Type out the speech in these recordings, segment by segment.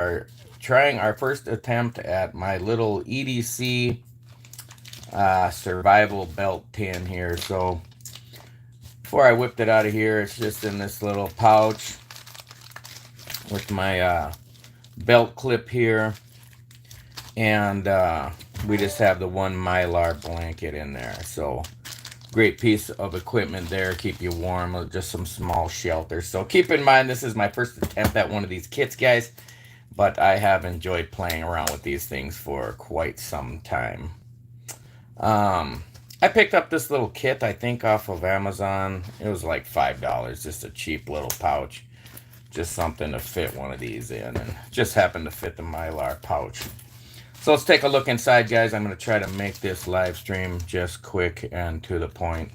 are trying our first attempt at my little EDC survival belt tin here. So before I whipped it out of here, it's just in this little pouch with my belt clip here. And we just have the one Mylar blanket in there. So great piece of equipment there, keep you warm with just some small shelter. So keep in mind, this is my first attempt at one of these kits, guys, but I have enjoyed playing around with these things for quite some time. I picked up this little kit, I think, off of Amazon. It was like $5, just a cheap little pouch, just something to fit one of these in, and just happened to fit the Mylar pouch. So let's take a look inside, guys. I'm going to try to make this live stream just quick and to the point.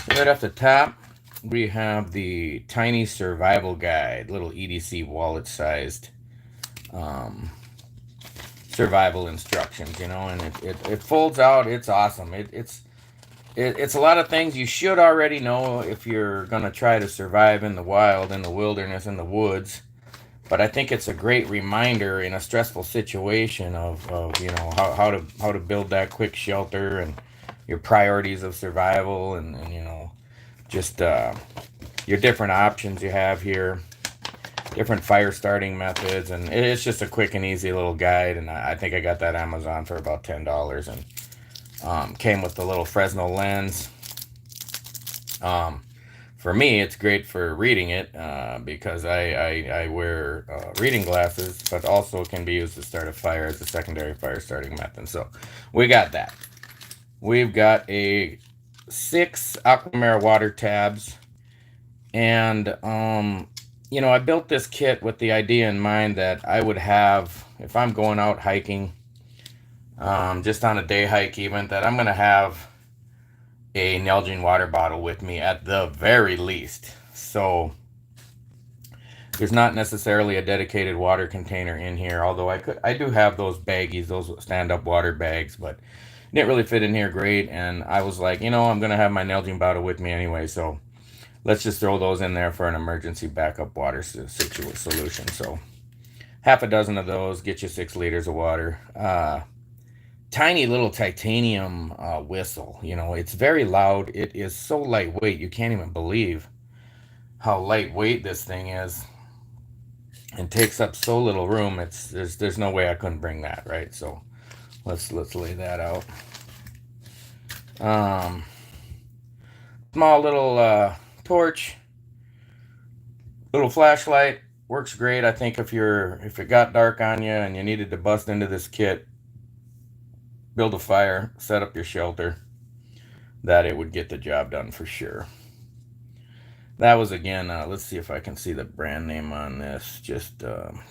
So right off the top, we have the Tiny Survival Guide, little EDC wallet-sized survival instructions, and it folds out. It's awesome. It's a lot of things you should already know if you're going to try to survive in the wild, in the wilderness, in the woods. But I think it's a great reminder in a stressful situation of how to build that quick shelter and your priorities of survival and just your different options you have here, different fire starting methods, and it's just a quick and easy little guide. And I think I got that Amazon for about $10, and came with the little Fresnel lens. For me, it's great for reading it because I wear reading glasses, but also can be used to start a fire as a secondary fire starting method. So we got that. We've got 6 Aquamera water tabs, and I built this kit with the idea in mind that I would have, if I'm going out hiking, just on a day hike even, that I'm going to have a Nalgene water bottle with me at the very least. So there's not necessarily a dedicated water container in here, although I do have those baggies, those stand-up water bags, but didn't really fit in here great. And I was like, I'm gonna have my Nalgene bottle with me anyway, so let's just throw those in there for an emergency backup water solution. So half a dozen of those get you 6 liters of water. Tiny little titanium whistle. It's very loud. It is so lightweight, you can't even believe how lightweight this thing is, and takes up so little room. There's no way I couldn't bring that, right? So let's lay that out. Small little torch, little flashlight, works great. I think if it got dark on you and you needed to bust into this kit, build a fire, set up your shelter, that it would get the job done for sure. That was, again, let's see if I can see the brand name on this.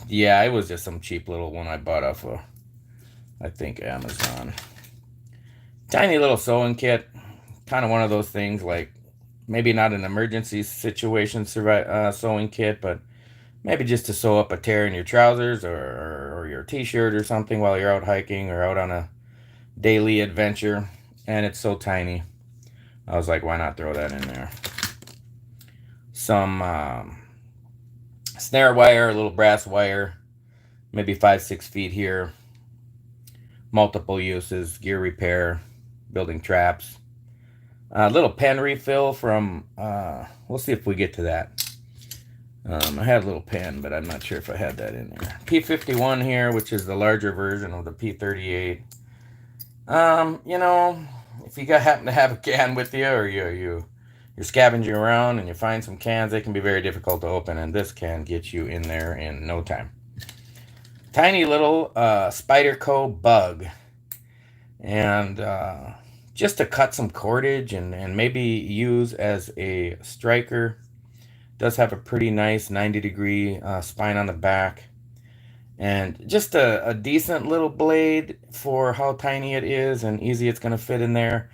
Yeah, it was just some cheap little one I bought off of, I think, Amazon. Tiny little sewing kit, kind of one of those things, like maybe not an emergency situation sewing kit, but maybe just to sew up a tear in your trousers or your t-shirt or something while you're out hiking or out on a daily adventure. And it's so tiny, I was like, why not throw that in there? Some snare wire, a little brass wire, maybe 5-6 feet here. Multiple uses: gear repair, building traps. A little pen refill from, we'll see if we get to that. I had a little pen, but I'm not sure if I had that in there. P51 here, which is the larger version of the P38. If you happen to have a can with you, or you're scavenging around and you find some cans, they can be very difficult to open, and this can get you in there in no time. Tiny little Spyderco bug, and just to cut some cordage and maybe use as a striker. Does have a pretty nice 90-degree spine on the back, and just a decent little blade for how tiny it is and easy it's going to fit in there.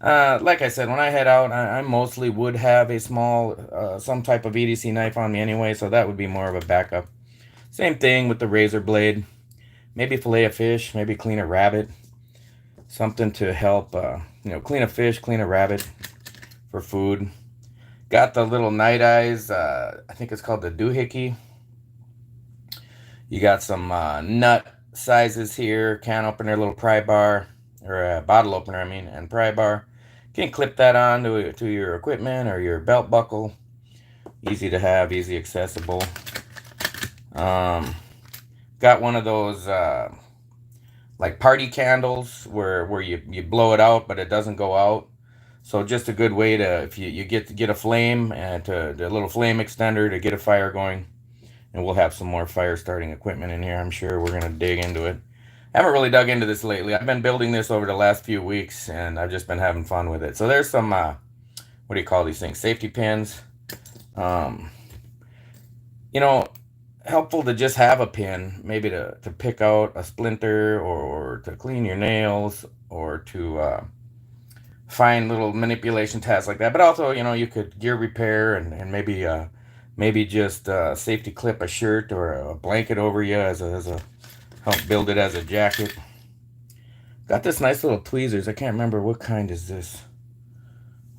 Like I said, when I head out, I mostly would have a small, some type of EDC knife on me anyway, so that would be more of a backup. Same thing with the razor blade. Maybe fillet a fish, maybe clean a rabbit. Something to help, clean a fish, clean a rabbit for food. Got the little night eyes. I think it's called the doohickey. You got some nut sizes here, can opener, little pry bar, or a bottle opener, I mean, and pry bar. You can clip that on to your equipment or your belt buckle. Easy to have, easy accessible. Um, got one of those like party candles where you blow it out, but it doesn't go out. So just a good way to, if you get a flame and to the little flame extender to get a fire going. And we'll have some more fire starting equipment in here. I'm sure we're gonna dig into it. I haven't really dug into this lately. I've been building this over the last few weeks, and I've just been having fun with it. So there's some what do you call these things? Safety pins. Um, you know, helpful to just have a pin, maybe to pick out a splinter or to clean your nails or to find little manipulation tasks like that. But also, you could gear repair and maybe just safety clip a shirt or a blanket over you as a help build it as a jacket. Got this nice little tweezers. I can't remember what kind is this.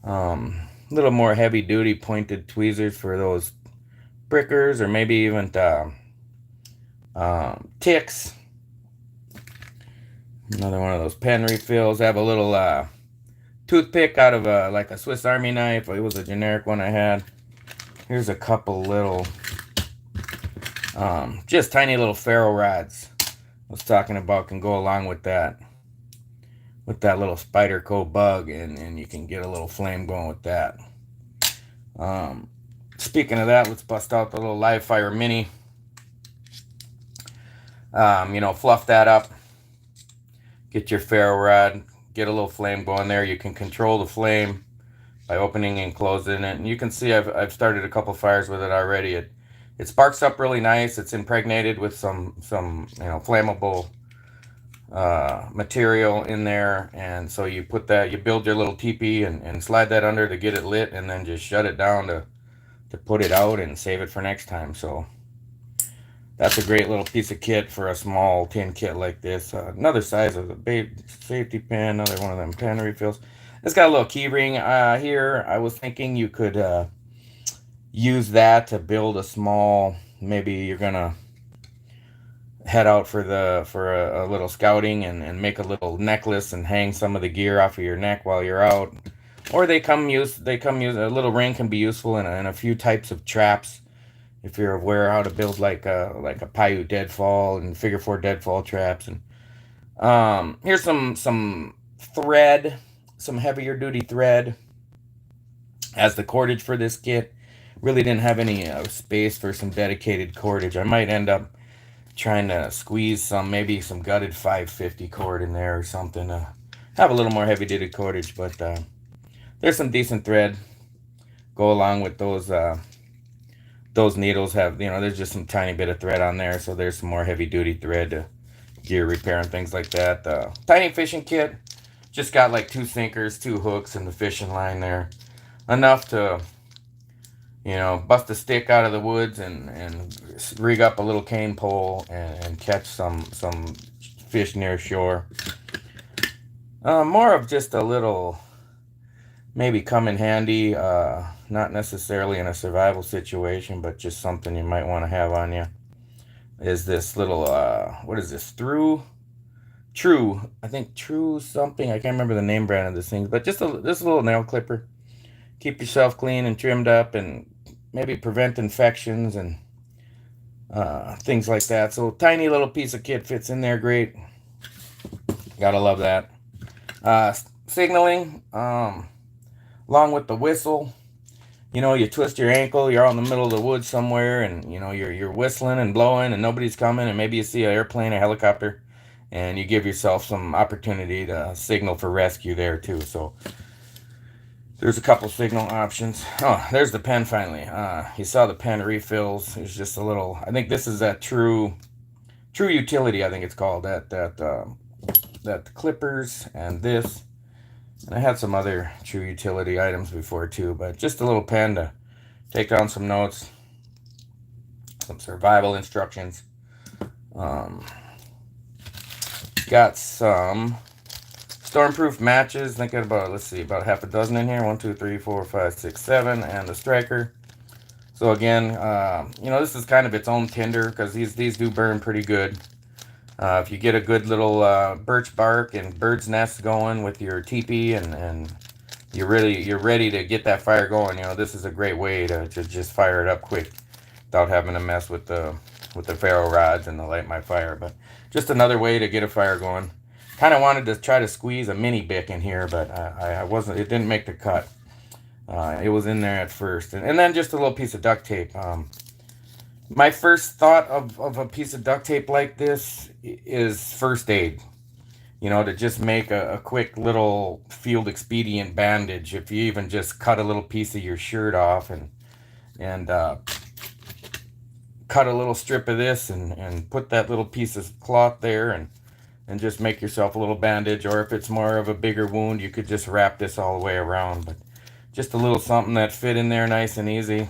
A little more heavy duty pointed tweezers for those prickers or maybe even ticks. Another one of those pen refills. I have a little toothpick out of like a Swiss Army knife. It was a generic one I had. Here's a couple little, just tiny little ferro rods I was talking about can go along with that little Spyderco bug, and you can get a little flame going with that. Speaking of that, let's bust out the little Live Fire Mini. Fluff that up. Get your ferro rod, get a little flame going there. You can control the flame by opening and closing it. And you can see I've started a couple fires with it already. It sparks up really nice. It's impregnated with some flammable material in there, and so you build your little teepee and slide that under to get it lit, and then just shut it down to put it out and save it for next time. So that's a great little piece of kit for a small tin kit like this. Another size of the safety pin, another one of them pen refills. It's got a little key ring here. I was thinking you could use that to build a small, maybe you're gonna head out for a little scouting and make a little necklace and hang some of the gear off of your neck while you're out. Or a little ring can be useful in a few types of traps. If you're aware how to build like a Paiute deadfall and figure 4 deadfall traps. And here's some thread, some heavier duty thread. As the cordage for this kit, really didn't have any space for some dedicated cordage. I might end up trying to squeeze maybe some gutted 550 cord in there or something. Have a little more heavy duty cordage, but there's some decent thread go along with those needles. There's just some tiny bit of thread on there, so there's some more heavy duty thread to gear repair and things like that. Tiny fishing kit, just got like 2 sinkers, 2 hooks, and the fishing line there, enough to bust a stick out of the woods and rig up a little cane pole and catch some fish near shore. More of just a little, maybe come in handy, not necessarily in a survival situation, but just something you might want to have on you. Is this little, what is this, True, I think True something, I can't remember the name brand of this thing, but just this little nail clipper. Keep yourself clean and trimmed up and maybe prevent infections and things like that. So tiny little piece of kit fits in there great. Gotta love that. Signaling, along with the whistle. You twist your ankle, you're out in the middle of the woods somewhere, and you're whistling and blowing and nobody's coming, and maybe you see an airplane, a helicopter, and you give yourself some opportunity to signal for rescue there too. So there's a couple signal options. Oh, there's the pen finally. You saw the pen refills. There's just a little, I think this is that True Utility, I think it's called. That clippers and this. And I had some other True Utility items before too, but just a little pen to take down some notes, some survival instructions. Got some Stormproof matches. Think about, let's see, about half a dozen in here. 1, 2, 3, 4, 5, 6, 7, and the striker. So again, this is kind of its own tinder because these do burn pretty good. If you get a good little birch bark and bird's nest going with your teepee, and you're ready to get that fire going, this is a great way to just fire it up quick without having to mess with the ferro rods and the light my fire. But just another way to get a fire going. Kind of wanted to try to squeeze a mini Bic in here, but I wasn't. It didn't make the cut. It was in there at first, and then just a little piece of duct tape. My first thought of a piece of duct tape like this is first aid. To just make a quick little field expedient bandage. If you even just cut a little piece of your shirt off and cut a little strip of this and put that little piece of cloth there and just make yourself a little bandage. Or if it's more of a bigger wound, you could just wrap this all the way around. But just a little something that fit in there nice and easy.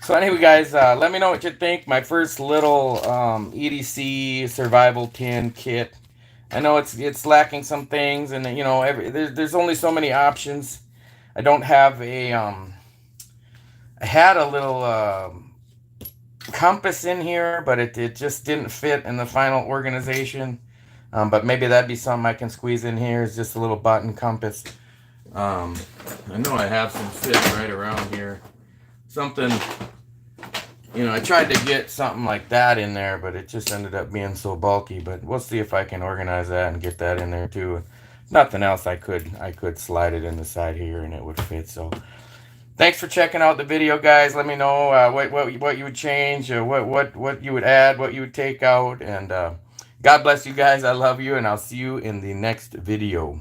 So anyway, guys, let me know what you think. My first little EDC survival tin kit. I know it's lacking some things, and there's only so many options. I don't have a I had a little compass in here, but it just didn't fit in the final organization. But maybe that'd be something I can squeeze in here. Is just a little button compass. I know I have some sitting right around here. Something. I tried to get something like that in there, but it just ended up being so bulky. But we'll see if I can organize that and get that in there too. Nothing else, I could slide it in the side here and it would fit. So thanks for checking out the video, guys. Let me know what you would change, what you would add, what you would take out. And God bless you guys. I love you, and I'll see you in the next video.